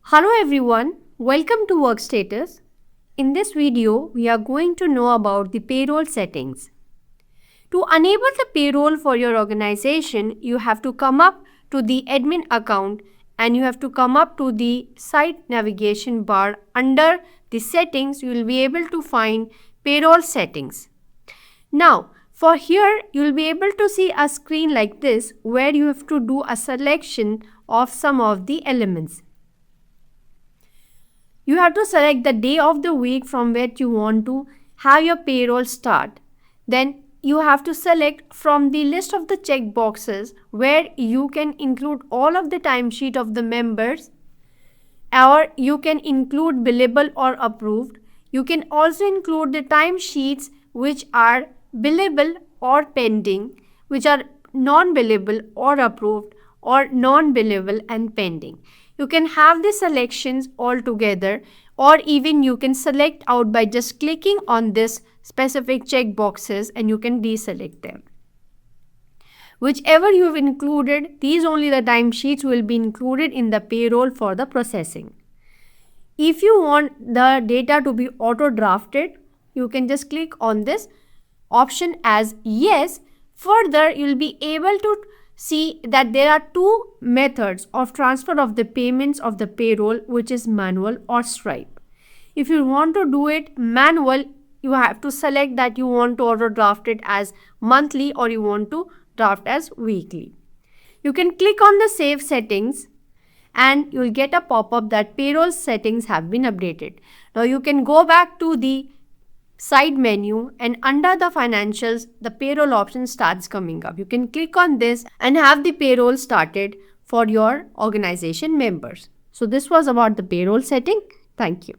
Hello everyone, welcome to Workstatus. In this video, we are going to know about the payroll settings. To enable the payroll for your organization, you have to come up to the admin account and you have to come up to the site navigation bar. Under the settings, you will be able to find payroll settings. Now, for here, you will be able to see a screen like this where you have to do a selection of some of the elements. You have to select the day of the week from which you want to have your payroll start. Then you have to select from the list of the check boxes where you can include all of the timesheet of the members, or you can include billable or approved. You can also include the timesheets which are billable or pending, which are non-billable or approved, or non-billable and pending. You can have the selections all together, or even you can select out by just clicking on this specific check boxes and you can deselect them. Whichever you have included, these only the timesheets will be included in the payroll for the processing. If you want the data to be auto drafted, you can just click on this option as yes. Further, you will be able to see that there are two methods of transfer of the payments of the payroll, which is manual or Stripe. If you want to do it manual, you have to select that you want to auto draft it as monthly or you want to draft as weekly. You can click on the save settings and you will get a pop-up that payroll settings have been updated. Now you can go back to the side menu and under the financials, the payroll option starts coming up. You can click on this and have the payroll started for your organization members. So this was about the payroll setting. Thank you.